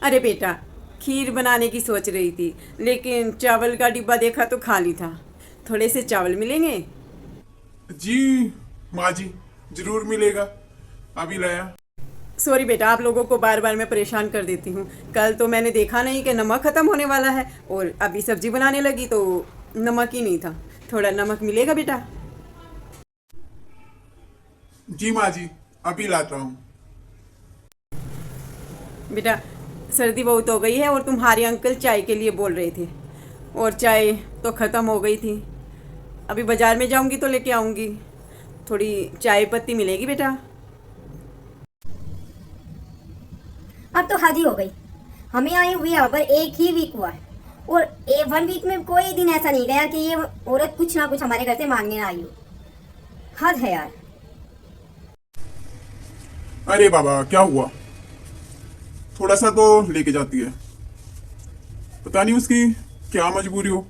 अरे बेटा, खीर बनाने की सोच रही थी, लेकिन चावल का डिब्बा देखा तो खाली था। थोड़े से चावल मिलेंगे? जी माँ जी, जरूर मिलेगा। अभी लाया। सॉरी बेटा, आप लोगों को बार बार मैं परेशान कर देती हूँ। कल तो मैंने देखा नहीं कि नमक ख़त्म होने वाला है, और अभी सब्जी बनाने लगी तो नमक ही नहीं था। थोड़ा नमक मिलेगा बेटा? जी माँ जी, अभी लाता हूँ। बेटा, सर्दी बहुत हो गई है और तुम्हारे अंकल चाय के लिए बोल रहे थे, और चाय तो ख़त्म हो गई थी। अभी बाज़ार में जाऊंगी तो लेके आऊंगी। थोड़ी चाय पत्ती मिलेगी बेटा? अब तो हद ही हो गई। हमें आए हुए यहाँ पर एक ही वीक हुआ है, और 1 वीक में कोई दिन ऐसा नहीं गया कि ये औरत कुछ ना कुछ हमारे घर से मांगने ना आई हो। हद है यार। अरे बाबा, क्या हुआ? थोड़ा सा तो लेके जाती है। पता नहीं उसकी क्या मजबूरी हो।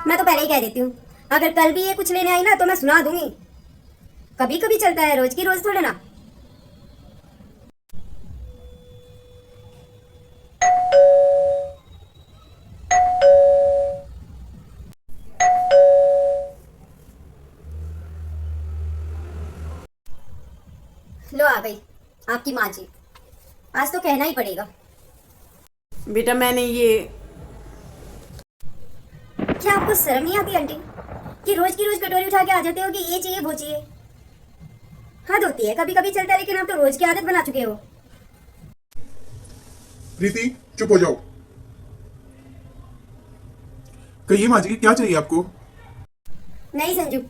मैं तो पहले ही कह देती हूँ, अगर कल भी ये कुछ लेने आई ना तो मैं सुना दूंगी। कभी कभी चलता है, रोज की रोज थोड़े ना। लो आ गई आपकी माँ जी। आज तो कहना ही पड़ेगा। बेटा मैंने ये क्या आपको शर्म नहीं आती आंटी कि रोज की रोज कटोरी उठा के आ जाते हो कि ये चाहिए वो चाहिए? हद होती है। कभी कभी चलता है, लेकिन आप तो रोज की आदत बना चुके हो। प्रीति, चुप हो जाओ। कहिए माँ जी, क्या चाहिए आपको? नहीं संजू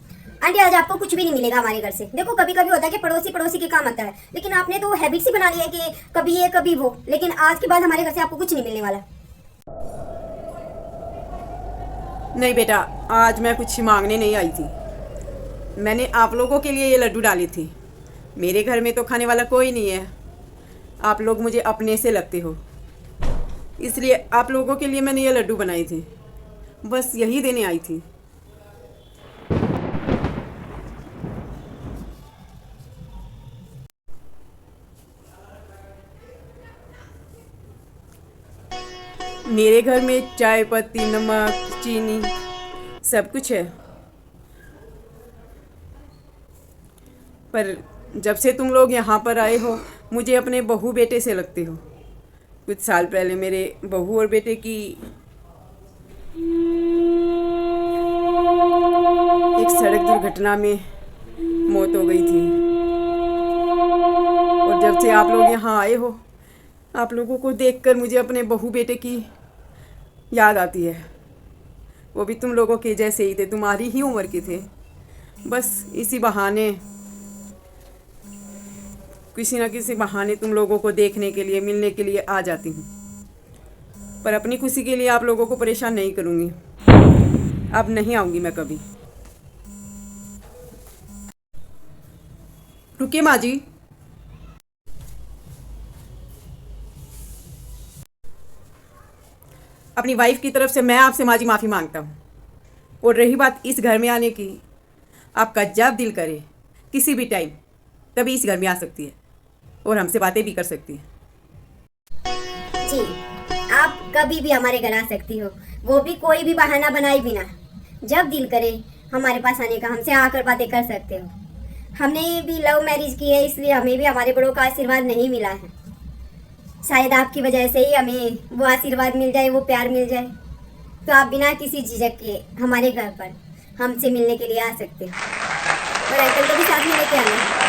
आंटी, आज आपको कुछ भी नहीं मिलेगा हमारे घर से। देखो, कभी कभी होता है कि पड़ोसी पड़ोसी के काम आता है, लेकिन आपने तो हैबिट सी बना ली है कि कभी ये कभी वो। लेकिन आज के बाद हमारे घर से आपको कुछ नहीं मिलने वाला। नहीं बेटा, आज मैं कुछ मांगने नहीं आई थी। मैंने आप लोगों के लिए ये लड्डू डाले थे। मेरे घर में तो खाने वाला कोई नहीं है। आप लोग मुझे अपने से लगते हो, इसलिए आप लोगों के लिए मैंने ये लड्डू बनाए थे। बस यही देने आई थी। मेरे घर में चाय पत्ती, नमक, चीनी सब कुछ है, पर जब से तुम लोग यहाँ पर आए हो मुझे अपने बहू बेटे से लगते हो। कुछ साल पहले मेरे बहू और बेटे की एक सड़क दुर्घटना में मौत हो गई थी, और जब से आप लोग यहाँ आए हो, आप लोगों को देखकर मुझे अपने बहू बेटे की याद आती है। वो भी तुम लोगों के जैसे ही थे, तुम्हारी ही उम्र के थे। बस इसी बहाने, किसी न किसी बहाने तुम लोगों को देखने के लिए, मिलने के लिए आ जाती हूँ। पर अपनी खुशी के लिए आप लोगों को परेशान नहीं करूँगी। अब नहीं आऊँगी मैं कभी। रुकिए माँ जी। अपनी वाइफ की तरफ से मैं आपसे माँ जी माफ़ी मांगता हूँ। और रही बात इस घर में आने की, आपका जब दिल करे किसी भी टाइम तभी इस घर में आ सकती है, और हमसे बातें भी कर सकती है। जी, आप कभी भी हमारे घर आ सकती हो, वो भी कोई भी बहाना बनाए बिना। जब दिल करे हमारे पास आने का, हमसे आकर बातें कर सकते हो। हमने भी लव मैरिज की है, इसलिए हमें भी हमारे बड़ों का आशीर्वाद नहीं मिला है। शायद आपकी वजह से ही हमें वो आशीर्वाद मिल जाए, वो प्यार मिल जाए। तो आप बिना किसी झिझक के हमारे घर पर हमसे मिलने के लिए आ सकते हो, और अंकल को भी साथ में लेके आना है।